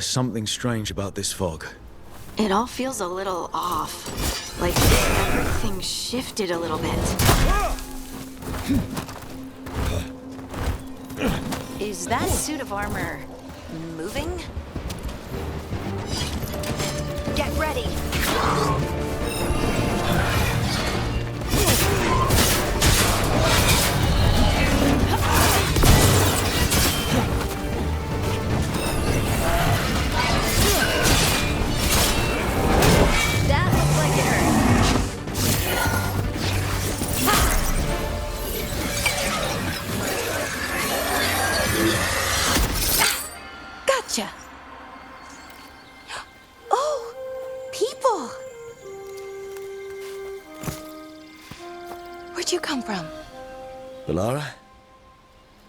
Something strange about this fog. It all feels a little off. Like everything shifted a little bit. Is that suit of armor moving? Get ready! That looks like it hurt. Gotcha! Oh, people! Where'd you come from? Bellara?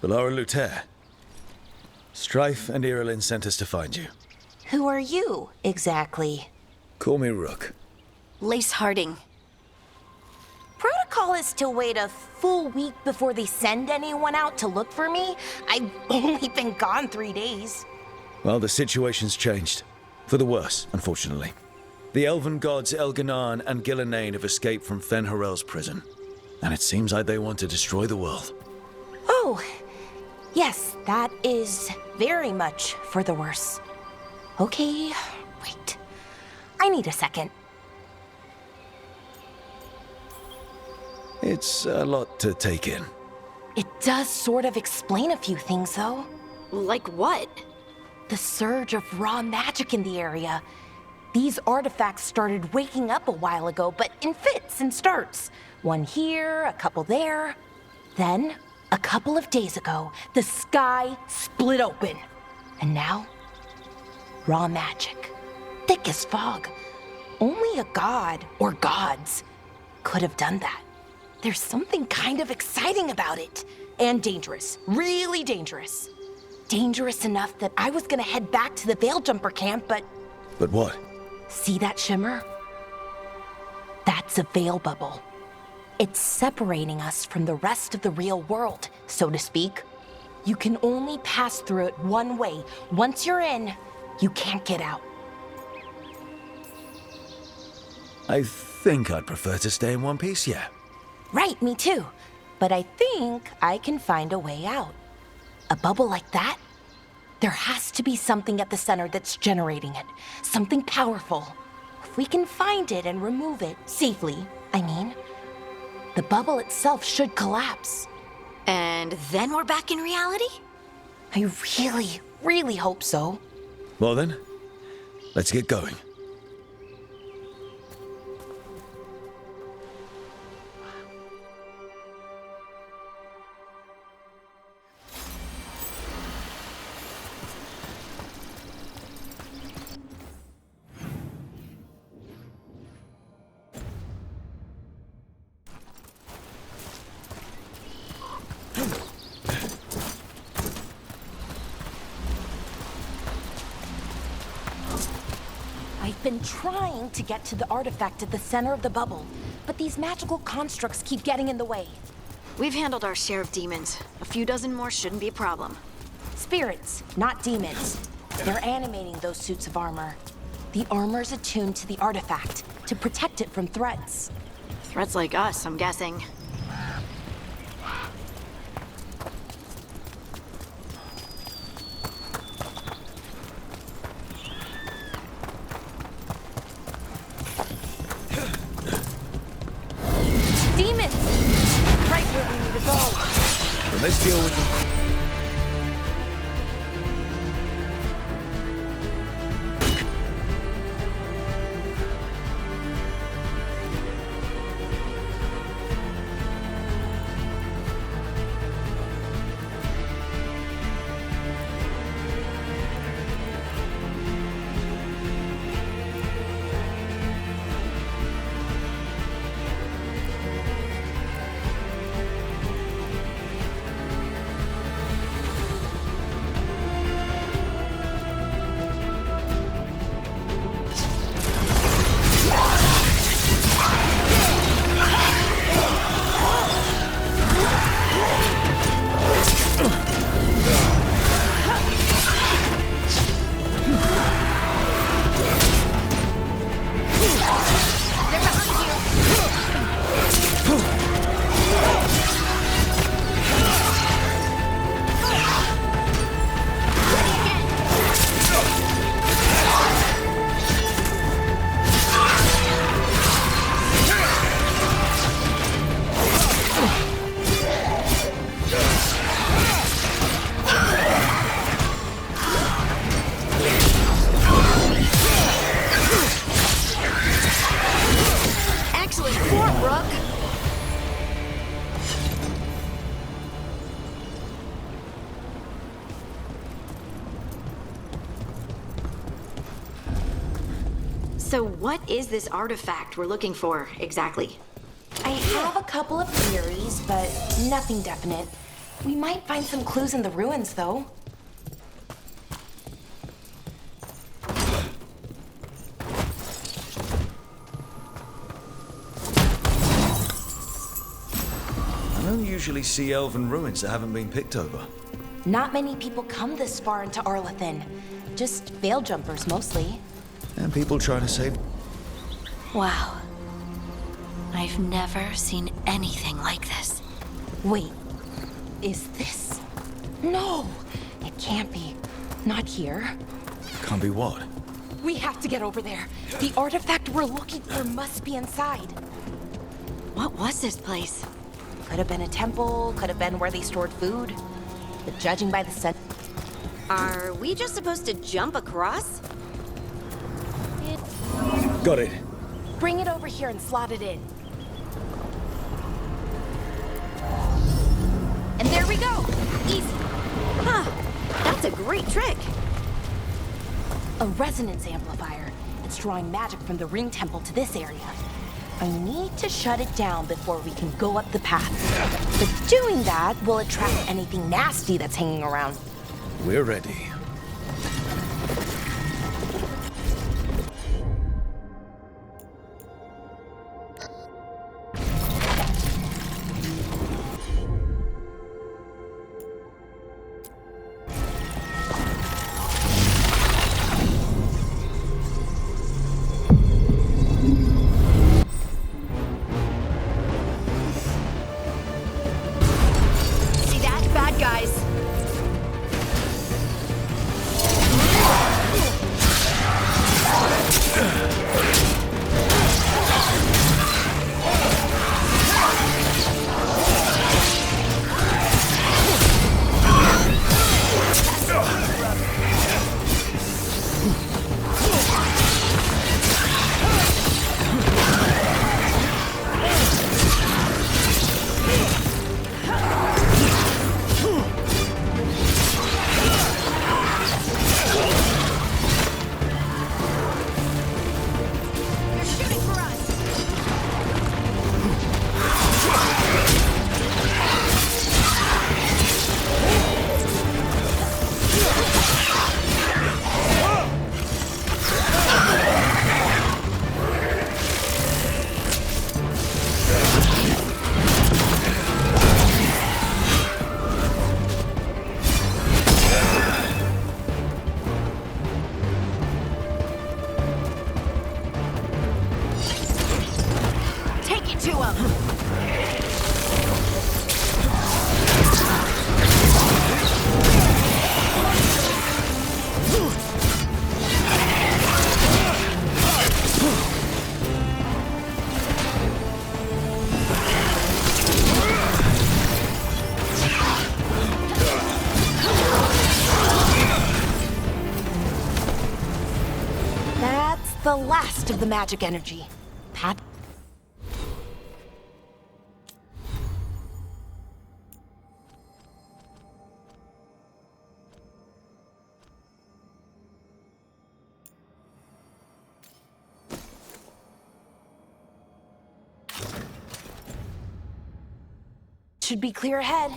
Bellara Luther. Strife and Irilyn sent us to find you. Who are you, exactly? Call me Rook. Lace Harding. Protocol is to wait a full week before they send anyone out to look for me. I've only been gone 3 days. Well, the situation's changed. For the worse, unfortunately. The elven gods Elganan and Gillenane have escaped from Fen'Harel's prison. And it seems like they want to destroy the world. Oh, yes, that is very much for the worse. Okay, wait. I need a second. It's a lot to take in. It does sort of explain a few things, though. Like what? The surge of raw magic in the area. These artifacts started waking up a while ago, but in fits and starts. One here, a couple there. Then, a couple of days ago, the sky split open. And now, raw magic. Thick as fog. Only a god, or gods, could have done that. There's something kind of exciting about it. And dangerous. Really dangerous. Dangerous enough that I was gonna head back to the Veil Jumper camp, but... But what? See that shimmer? That's a veil bubble. It's separating us from the rest of the real world, so to speak. You can only pass through it one way. Once you're in, you can't get out. I think I'd prefer to stay in one piece, yeah. Right, me too. But I think I can find a way out. A bubble like that? There has to be something at the center that's generating it. Something powerful. If we can find it and remove it, safely, I mean, the bubble itself should collapse. And then we're back in reality? I really, really hope so. Well then, let's get going. I've been trying to get to the artifact at the center of the bubble, but these magical constructs keep getting in the way. We've handled our share of demons. A few dozen more shouldn't be a problem. Spirits, not demons. They're animating those suits of armor. The armor's attuned to the artifact to protect it from threats. Threats like us, I'm guessing. Demons! Right where we need to go. Well, let's deal with them. So what is this artifact we're looking for, exactly? I have a couple of theories, but nothing definite. We might find some clues in the ruins, though. I don't usually see elven ruins that haven't been picked over. Not many people come this far into Arlathan. Just veil jumpers, mostly. And people trying to save... Wow. I've never seen anything like this. Wait, is this? No, it can't be. Not here. Can't be what? We have to get over there. The artifact we're looking for must be inside. What was this place? Could have been a temple, could have been where they stored food. But judging by the scent... Are we just supposed to jump across? Got it. Bring it over here and slot it in. And there we go! Easy. Huh. That's a great trick. A resonance amplifier. It's drawing magic from the ring temple to this area. I need to shut it down before we can go up the path. But doing that will attract anything nasty that's hanging around. We're ready. See that? Bad guys. They're shooting for us. Take it to him. That's the last of the magic energy. Pat. Should be clear ahead.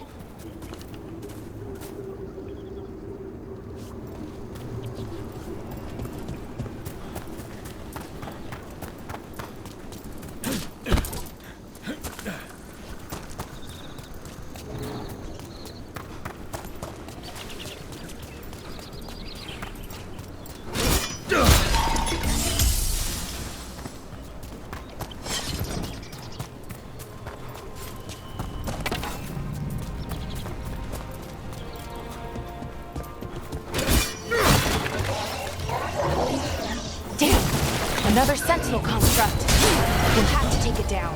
Damn! Another sentinel construct. We'll have to take it down.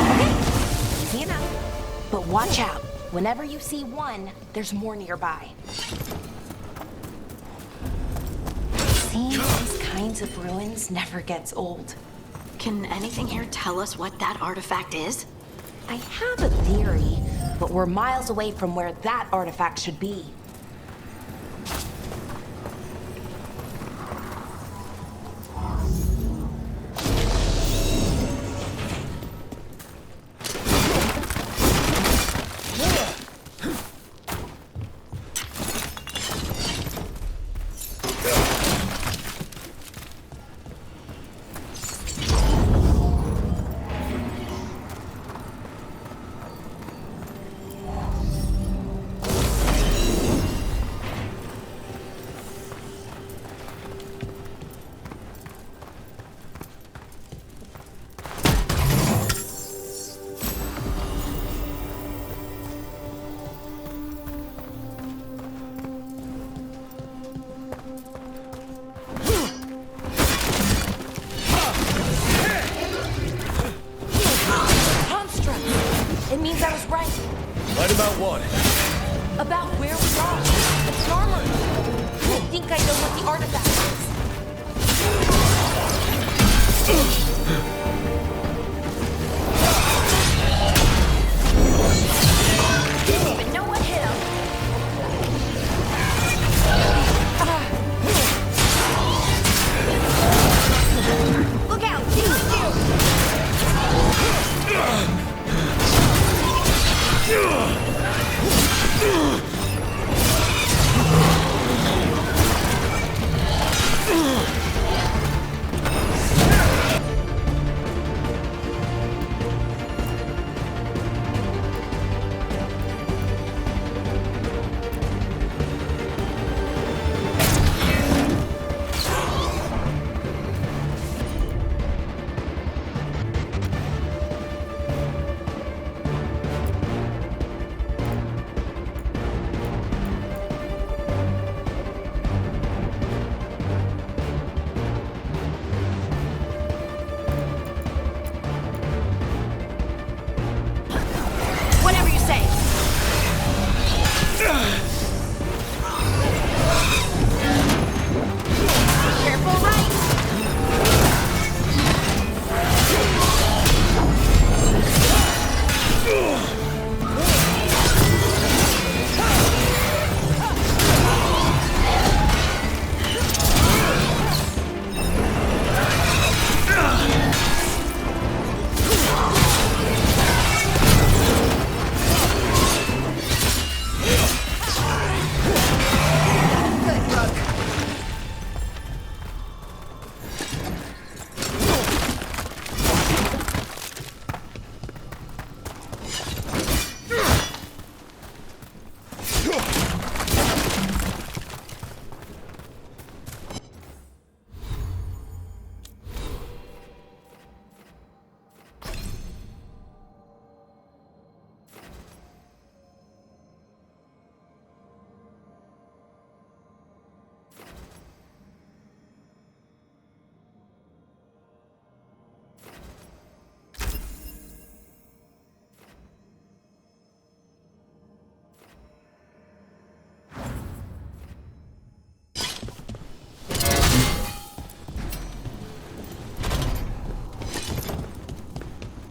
Okay, easy enough. But watch out. Whenever you see one, there's more nearby. Seems he's kind Chains of Ruins never gets old. Can anything here tell us what that artifact is? I have a theory, but we're miles away from where that artifact should be. It means I was right. Right about what? About where we are. It's armor. I think I know what the artifact is. Didn't even know what hit him. Look out! Behind Whatever you say. Careful, right?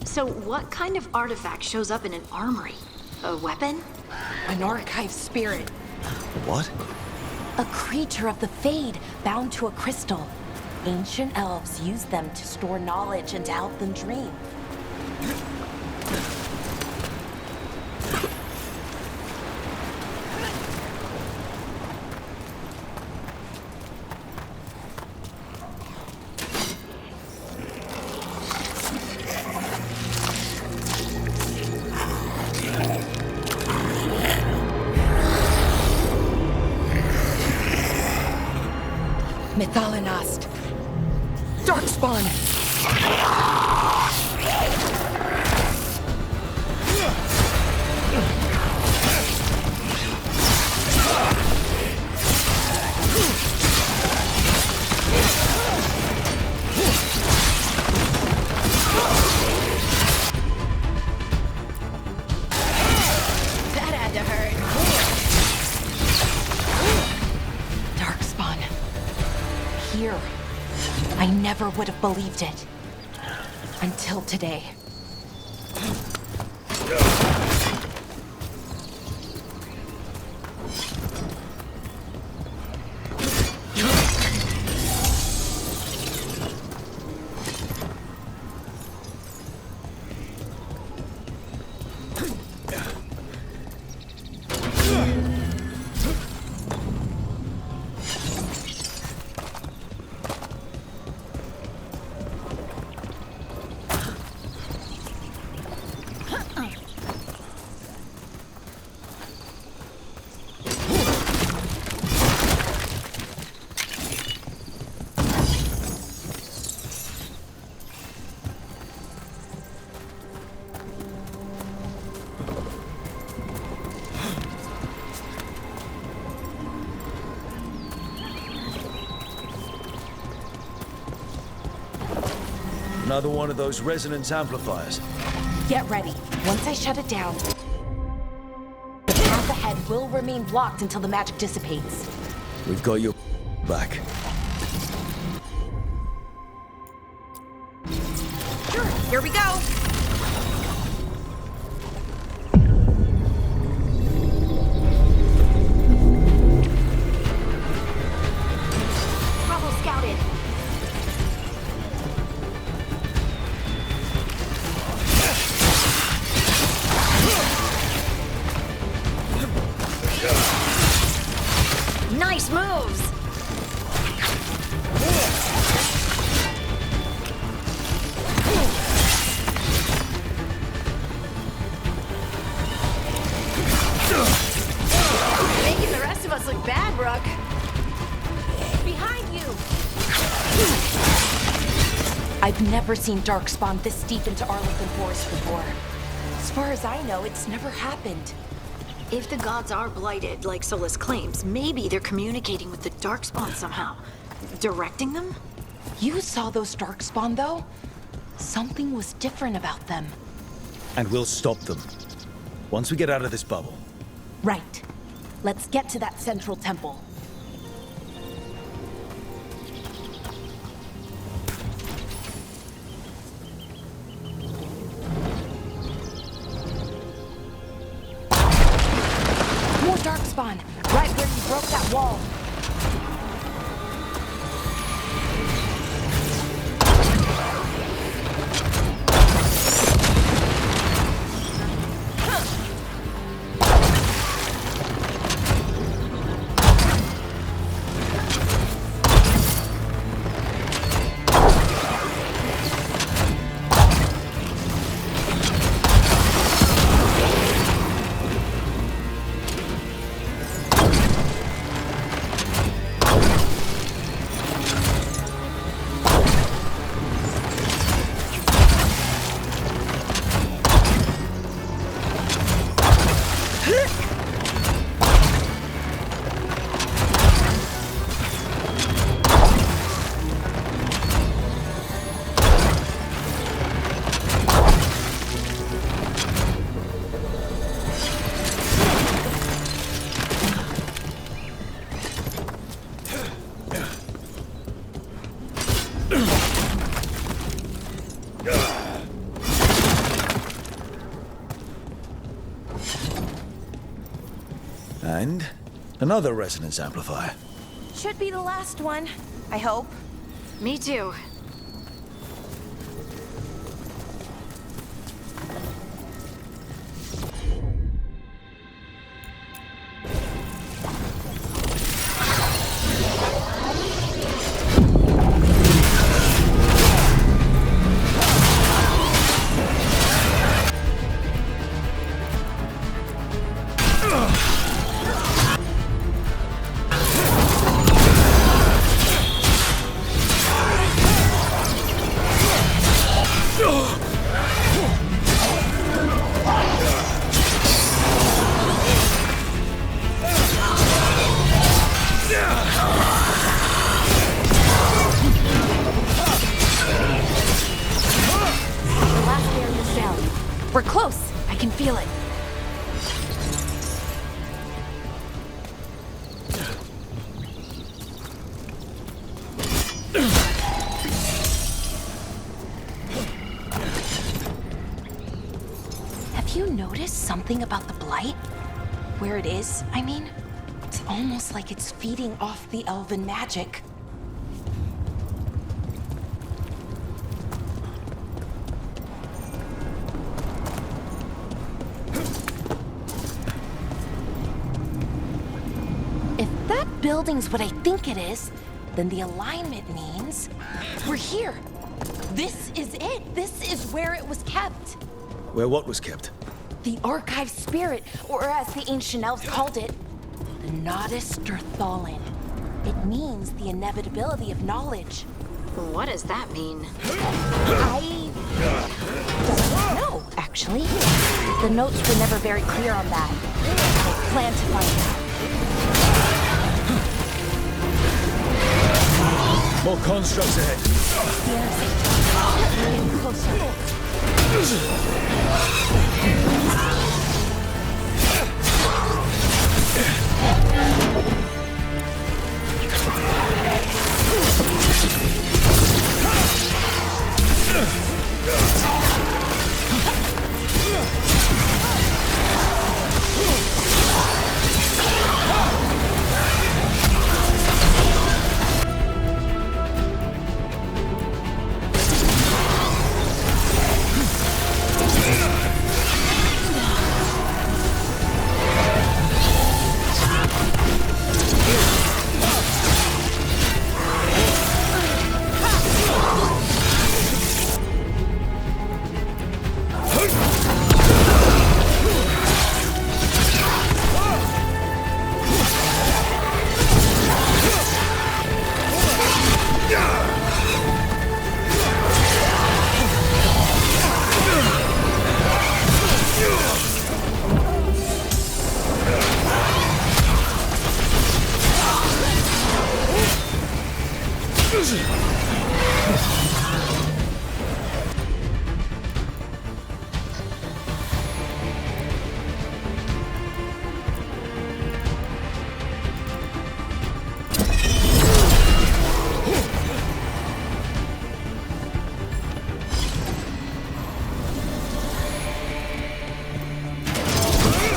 So what kind of artifact shows up in an armory? A weapon? An archive spirit. What? A creature of the Fade bound to a crystal. Ancient elves used them to store knowledge and to help them dream. Mythalinast. Darkspawn. That had to hurt. Darkspawn. Here. I never would have believed it. Until today. Another one of those resonance amplifiers. Get ready. Once I shut it down, the path ahead will remain blocked until the magic dissipates. We've got your back. Sure, here we go. Bravo scouted. Nice moves! Making the rest of us look bad, Brooke. Behind you! I've never seen Darkspawn this deep into Arlequin Forest before. As far as I know, it's never happened. If the gods are blighted, like Solus claims, maybe they're communicating with the Darkspawn somehow. Directing them? You saw those Darkspawn, though? Something was different about them. And we'll stop them. Once we get out of this bubble. Right. Let's get to that central temple. More Darkspawn, right where you broke that wall. And another resonance amplifier. Should be the last one, I hope. Me too. We're close. I can feel it. you noticed something about the blight? Where it is, I mean? It's almost like it's feeding off the elven magic. If that building's what I think it is, then the alignment means we're here. This is it. This is where it was kept. Where what was kept? The archive spirit, or as the ancient elves called it, the Nodus Derthalin. It means the inevitability of knowledge. What does that mean? I don't know, actually. The notes were never very clear on that. I plan to find out. More constructs ahead. Yes. Getting closer.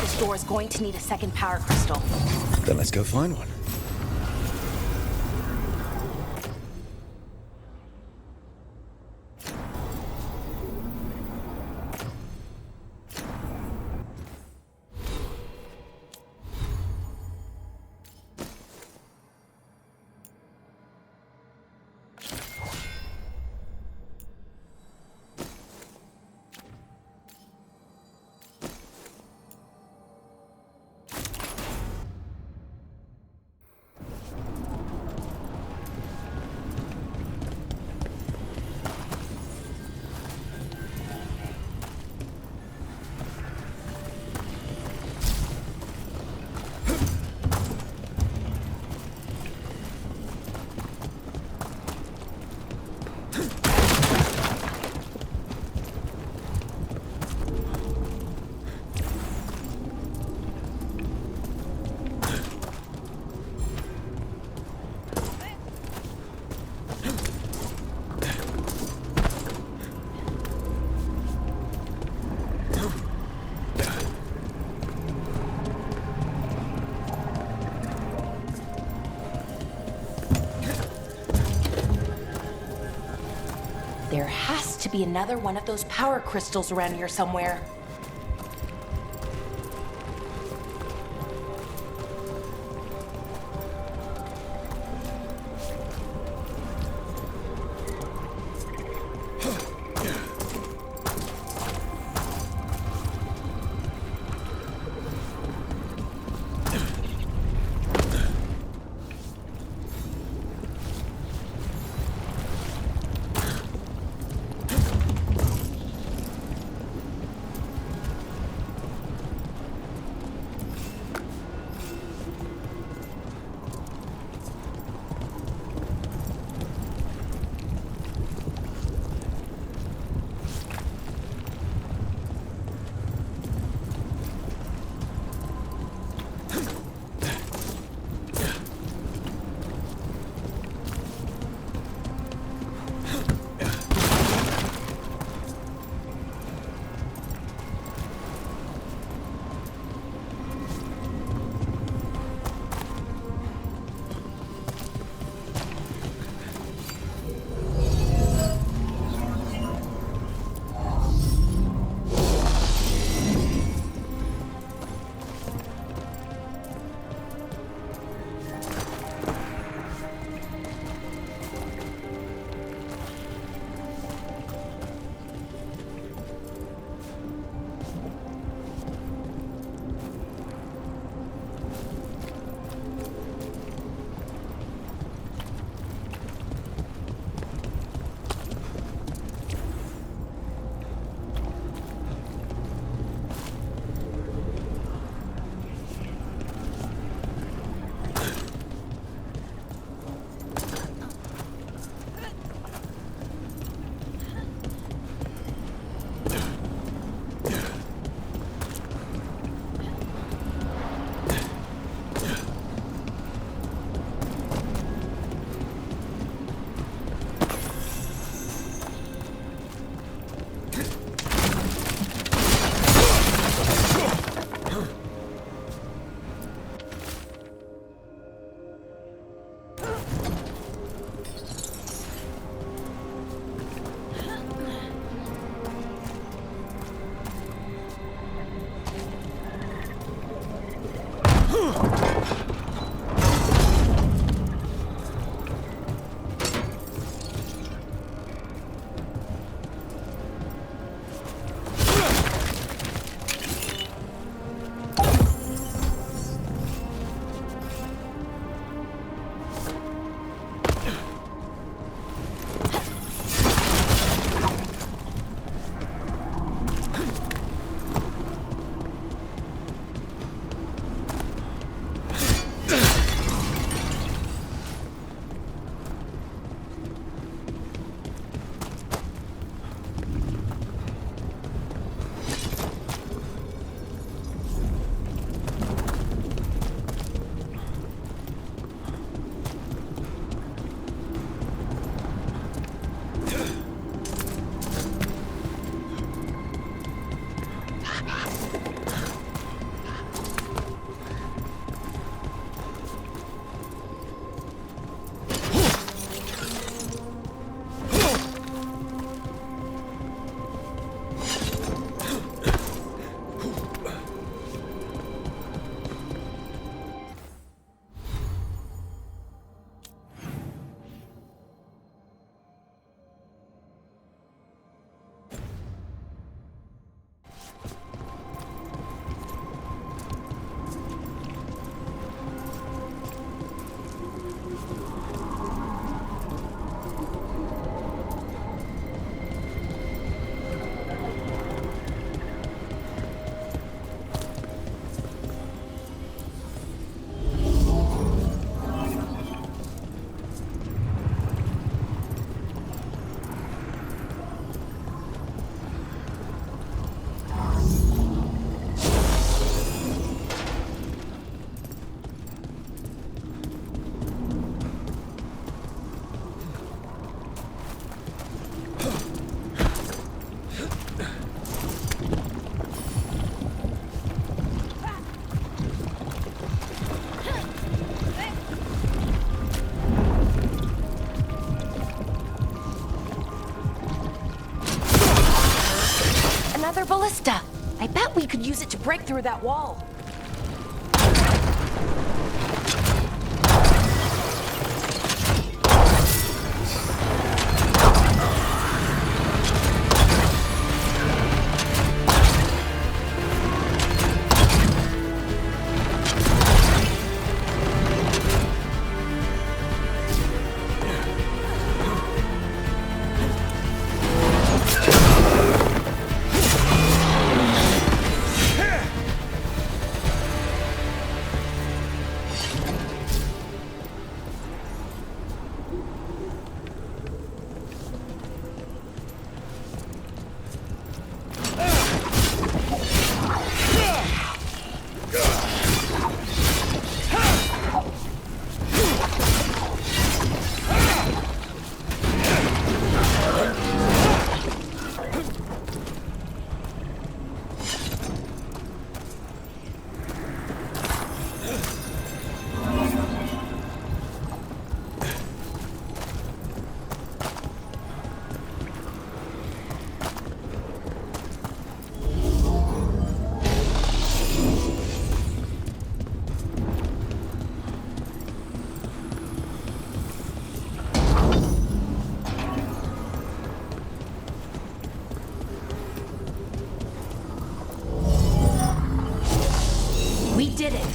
This door is going to need a second power crystal. Then let's go find one. There has to be another one of those power crystals around here somewhere. Another ballista. I bet we could use it to break through that wall. We did it.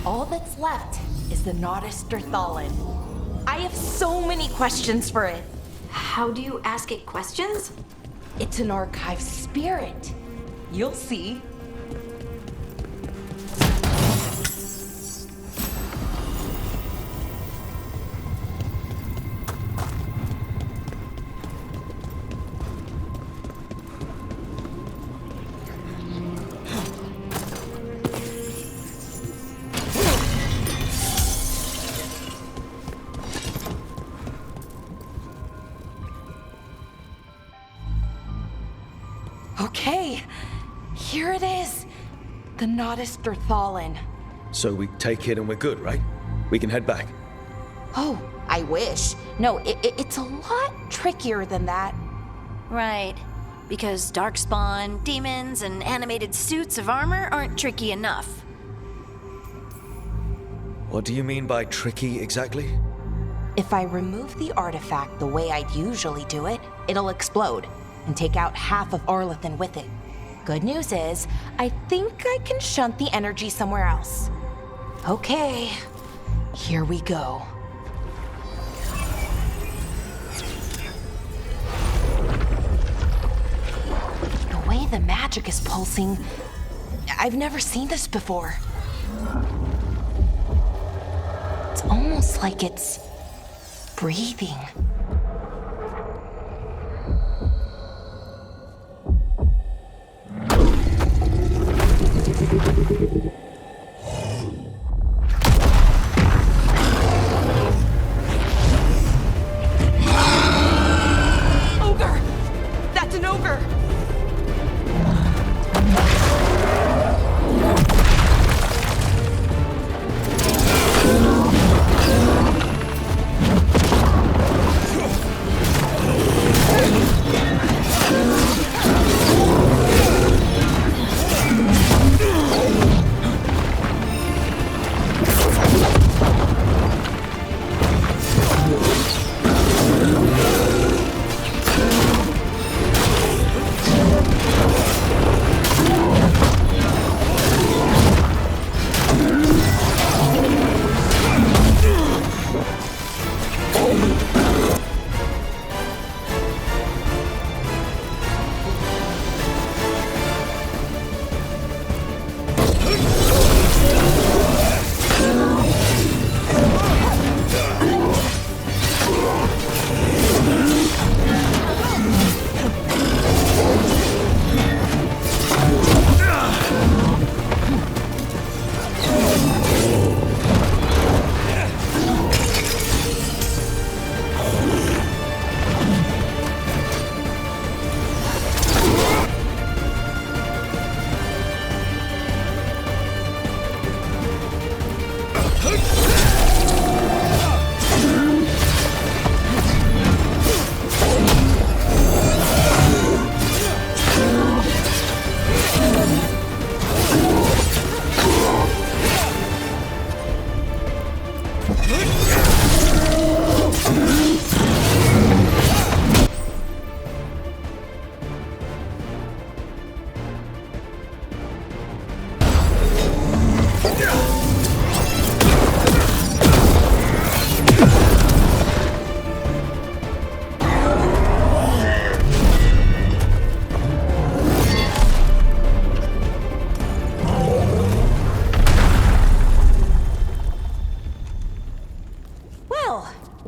All that's left is the Thallen. I have so many questions for it. How do you ask it questions? It's an archive spirit. You'll see. Okay, here it is. The Thallen. So we take it and we're good, right? We can head back. Oh, I wish. No, it's a lot trickier than that. Right. Because darkspawn, demons, and animated suits of armor aren't tricky enough. What do you mean by tricky exactly? If I remove the artifact the way I'd usually do it, it'll explode and take out half of Arlethan with it. Good news is, I think I can shunt the energy somewhere else. Okay, here we go. The way the magic is pulsing, I've never seen this before. It's almost like it's breathing.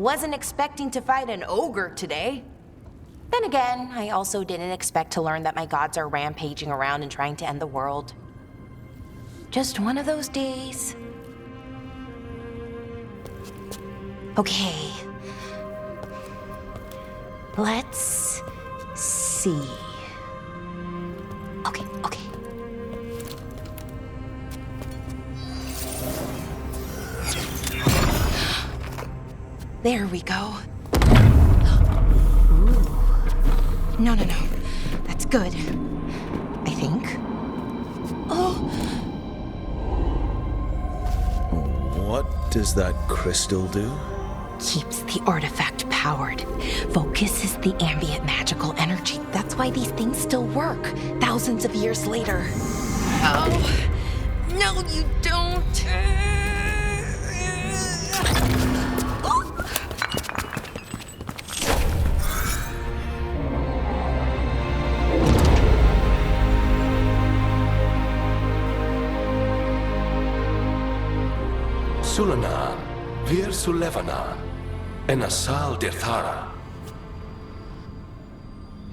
wasn't expecting to fight an ogre today. Then again, I also didn't expect to learn that my gods are rampaging around and trying to end the world. Just one of those days. Okay. Let's see. Okay. There we go. Ooh. No. That's good. I think. Oh! What does that crystal do? Keeps the artifact powered. Focuses the ambient magical energy. That's why these things still work, thousands of years later. Oh! No, you don't! Sulanan, Vir Sulevanan, and Asal Dirthara.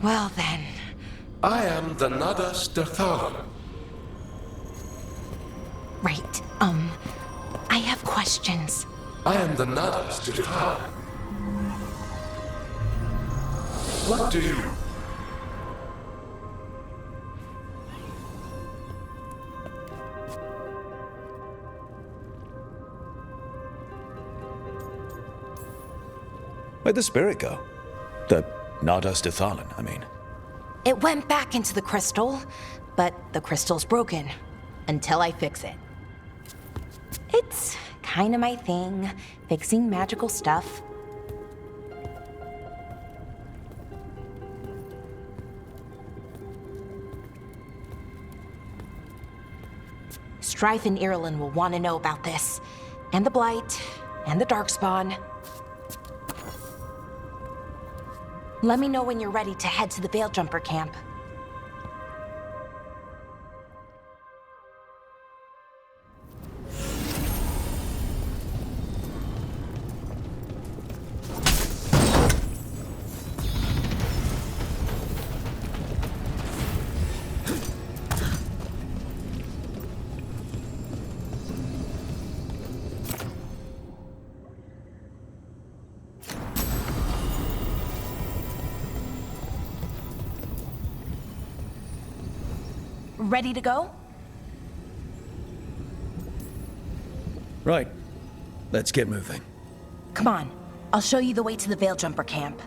Well then. I am the Nadas Dirthalan. Right, I have questions. I am the Nadas Dirthalan. What do you... Where'd the spirit go? The Nadas Dithalan, I mean. It went back into the crystal, but the crystal's broken. Until I fix it. It's kinda my thing, fixing magical stuff. Strife and Irulan will want to know about this. And the Blight, and the Darkspawn. Let me know when you're ready to head to the Veilguard camp. Ready to go? Right. Let's get moving. Come on. I'll show you the way to the Veilguard camp.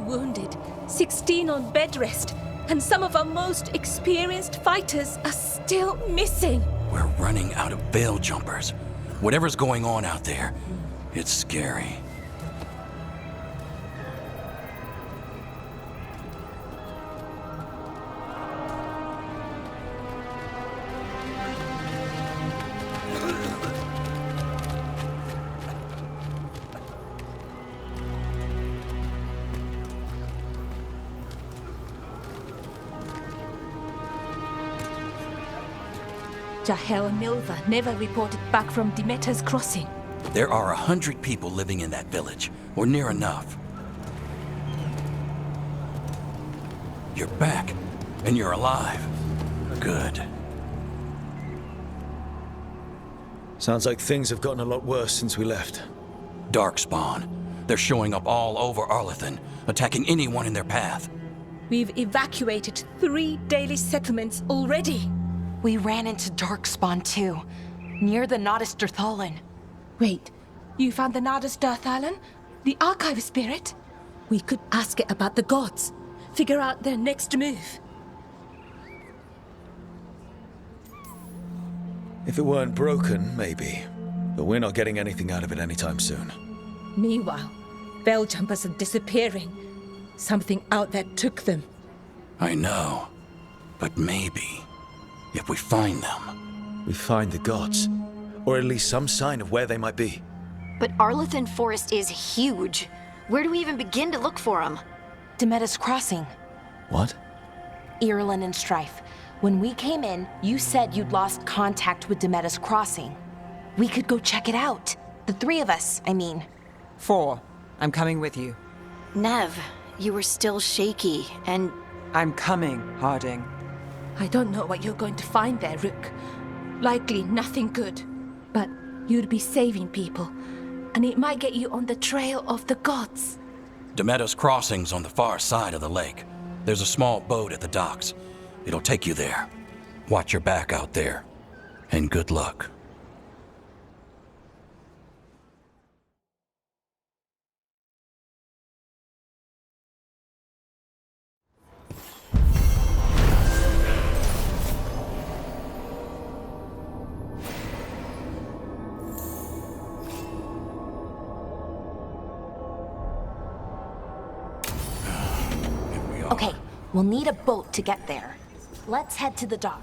Wounded, 16 on bed rest, and some of our most experienced fighters are still missing. We're running out of veil jumpers. Whatever's going on out there, it's scary. Jahel and Milva never reported back from Demeter's crossing. There are 100 people living in that village, or near enough. You're back, and you're alive. Good. Sounds like things have gotten a lot worse since we left. Darkspawn. They're showing up all over Arlathan, attacking anyone in their path. We've evacuated 3 daily settlements already. We ran into Darkspawn too, near the Nadas Dirthalan. Wait, you found the Nadas Dirthalan? The archive spirit? We could ask it about the gods. Figure out their next move. If it weren't broken, maybe. But we're not getting anything out of it anytime soon. Meanwhile, bell jumpers are disappearing. Something out there took them. I know. But maybe, if we find them... We find the gods. Or at least some sign of where they might be. But Arlethan Forest is huge. Where do we even begin to look for them? Demeda's Crossing. What? Irulan and Strife. When we came in, you said you'd lost contact with Demeda's Crossing. We could go check it out. The three of us, I mean. 4. I'm coming with you. Nev, you were still shaky, and I'm coming, Harding. I don't know what you're going to find there, Rook. Likely nothing good. But you'd be saving people, and it might get you on the trail of the gods. Demeda's Crossing's on the far side of the lake. There's a small boat at the docks. It'll take you there. Watch your back out there. And good luck. Okay, we'll need a boat to get there. Let's head to the dock.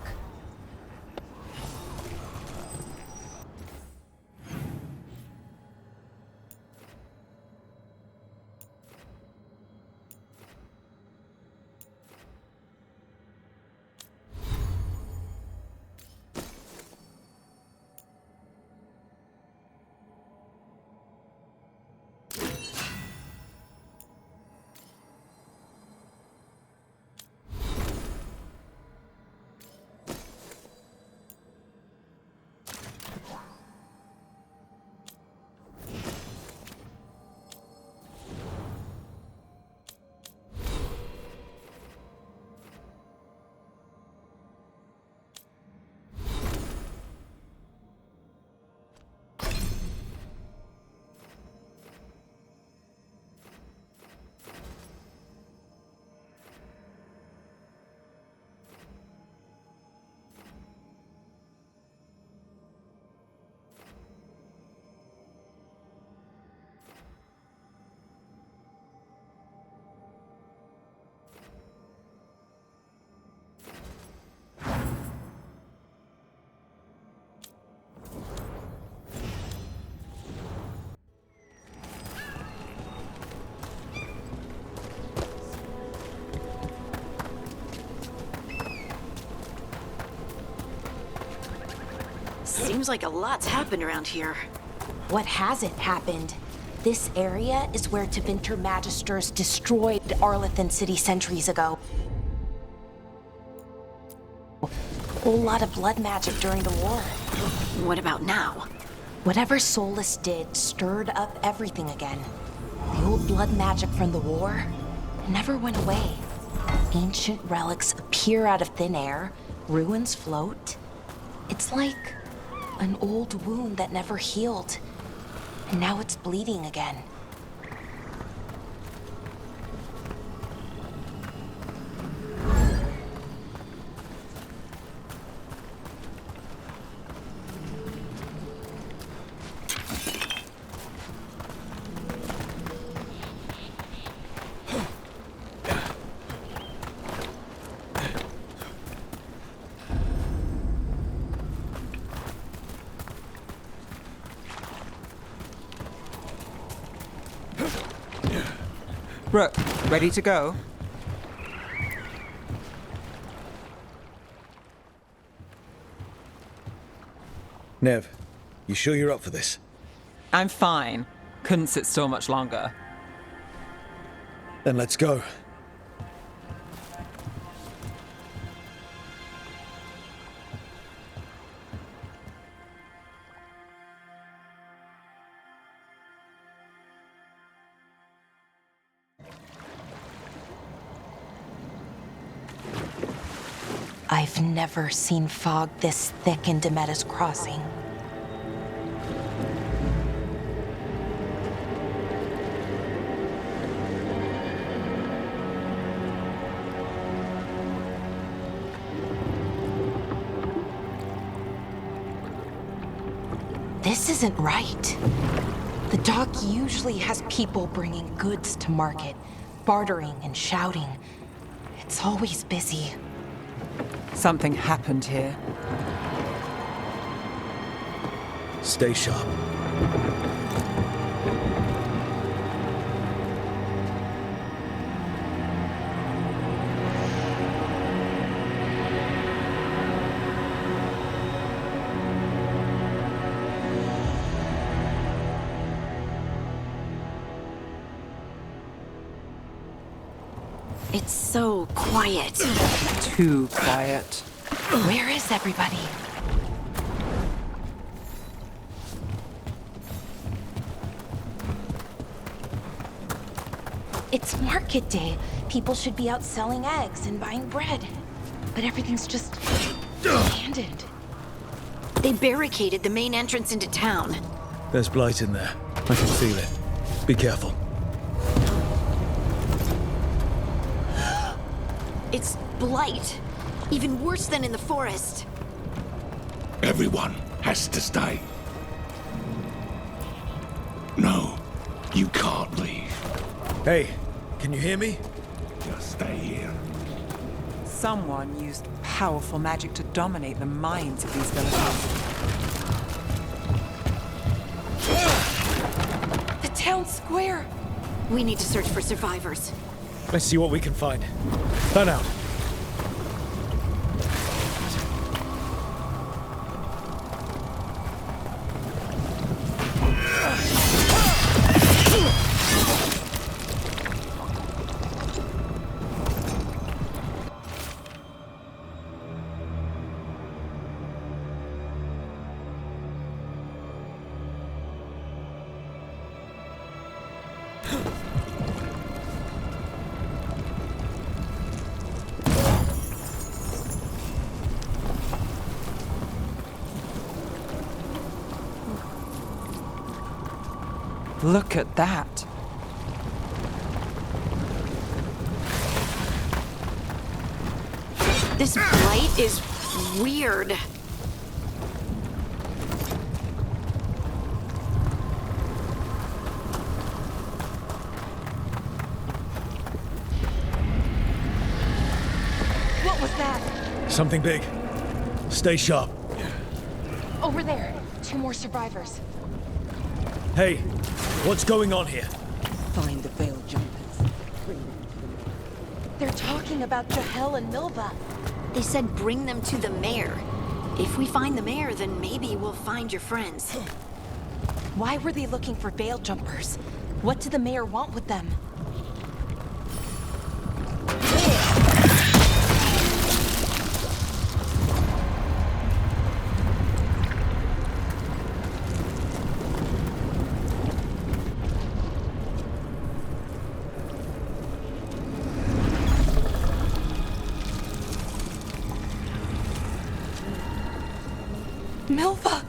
seems like a lot's happened around here. What hasn't happened? This area is where Tevinter Magisters destroyed Arlethan City centuries ago. A whole lot of blood magic during the war. What about now? Whatever Solus did stirred up everything again. The old blood magic from the war never went away. Ancient relics appear out of thin air, ruins float. It's like an old wound that never healed, and now it's bleeding again. Rook, ready to go? Nev, you sure you're up for this? I'm fine. Couldn't sit still much longer. Then let's go. I've never seen fog this thick in Demeda's Crossing. This isn't right. The dock usually has people bringing goods to market, bartering and shouting. It's always busy. Something happened here. Stay sharp. It's so quiet. Too quiet. Where is everybody? It's market day. People should be out selling eggs and buying bread. But everything's just abandoned. They barricaded the main entrance into town. There's blight in there. I can feel it. Be careful. It's blight. Even worse than in the forest. Everyone has to stay. No, you can't leave. Hey, can you hear me? Just stay here. Someone used powerful magic to dominate the minds of these villagers. The town square! We need to search for survivors. Let's see what we can find. Fan out. Look at that. This blight is weird. What was that? Something big. Stay sharp. Over there. 2 more survivors. Hey, what's going on here? Find the Veiled Jumpers. They're talking about Jahel and Milva. They said bring them to the mayor. If we find the mayor, then maybe we'll find your friends. Why were they looking for Veiled Jumpers? What did the mayor want with them? Milva!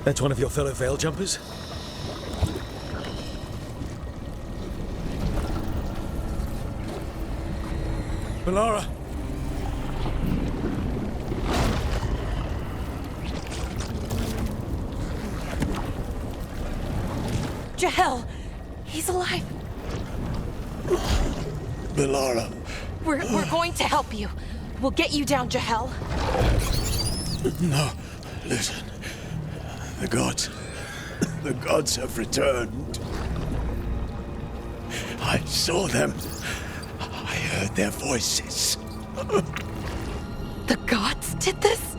That's one of your fellow Veil Jumpers? Melara! Jahel! He's alive! Melara. We're going to help you. We'll get you down, Jahel. No, listen. The gods have returned. I saw them. I heard their voices. The gods did this?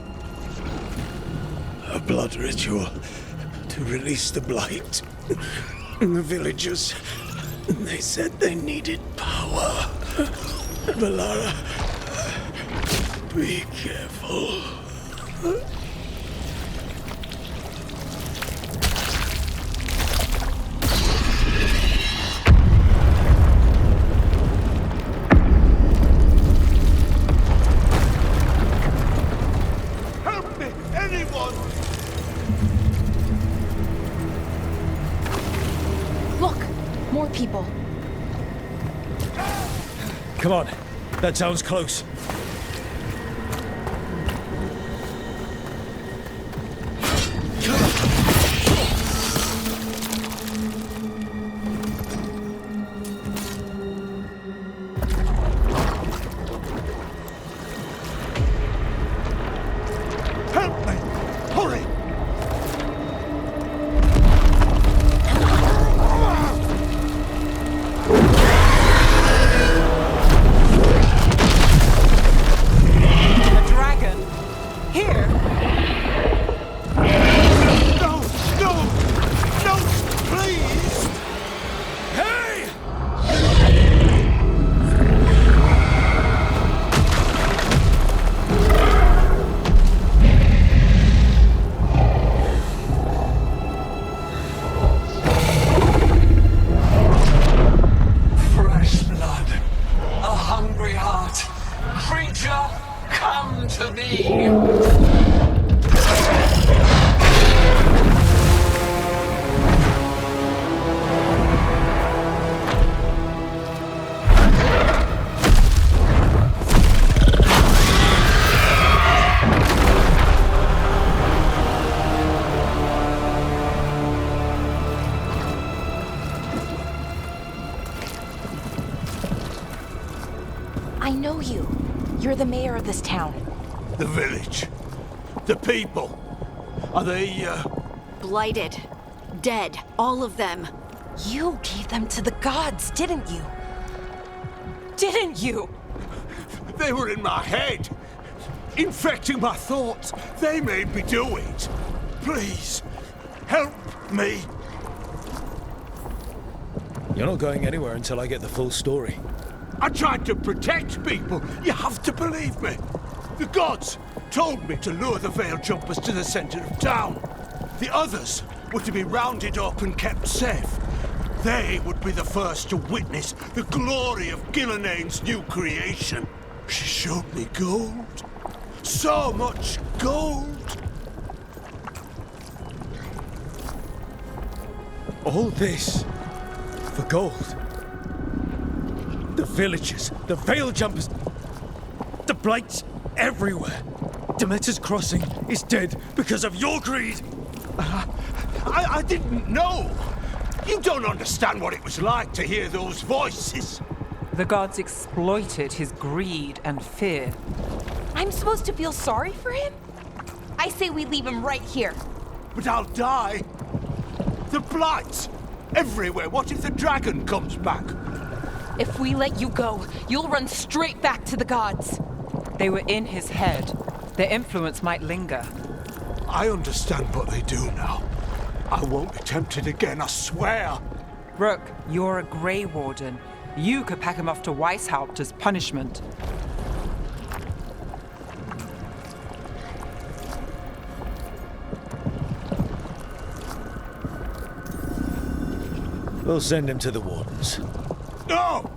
A blood ritual to release the blight. The villagers, they said they needed power. Melara, be careful. Help me! Anyone! Look! More people. Come on. That sounds close. Help me! Hurry! A dragon? Here? No! No! No! Please! Hey! Fresh blood, a hungry heart. Creature, come to me. I know you. You're the mayor of this town. The village. The people. Are they, Blighted. Dead. All of them. You gave them to the gods, didn't you? Didn't you? They were in my head. Infecting my thoughts. They made me do it. Please, help me. You're not going anywhere until I get the full story. I tried to protect people. You have to believe me. The gods told me to lure the Veil Jumpers to the center of town. The others were to be rounded up and kept safe. They would be the first to witness the glory of Gillenane's new creation. She showed me gold. So much gold. All this for gold. The villagers, the Veil Jumpers, the Blights everywhere. Demeter's Crossing is dead because of your greed. I didn't know. You don't understand what it was like to hear those voices. The gods exploited his greed and fear. I'm supposed to feel sorry for him? I say we leave him right here. But I'll die. The Blights everywhere. What if the dragon comes back? If we let you go, you'll run straight back to the gods. They were in his head. Their influence might linger. I understand what they do now. I won't be tempted again, I swear. Rook, you're a Grey Warden. You could pack him off to Weishaupt as punishment. We'll send him to the Wardens. No!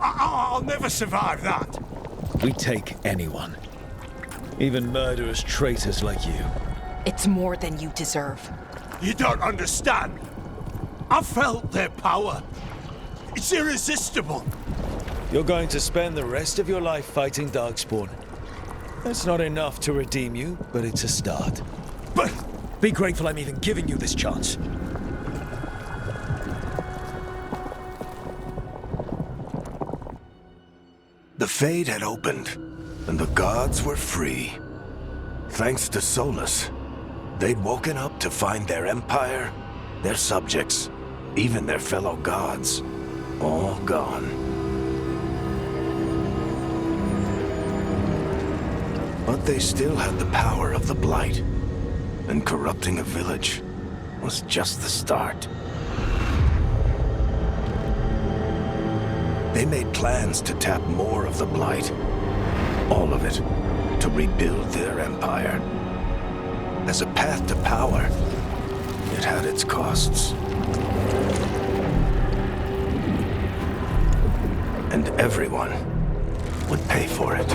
I'll never survive that. We take anyone. Even murderous traitors like you. It's more than you deserve. You don't understand. I felt their power. It's irresistible. You're going to spend the rest of your life fighting Darkspawn. That's not enough to redeem you, but it's a start. But Be grateful I'm even giving you this chance. The Fade had opened, and the gods were free. Thanks to Solus, they'd woken up to find their empire, their subjects, even their fellow gods, all gone. But they still had the power of the Blight, and corrupting a village was just the start. They made plans to tap more of the Blight, all of it, to rebuild their empire. As a path to power, it had its costs. And everyone would pay for it.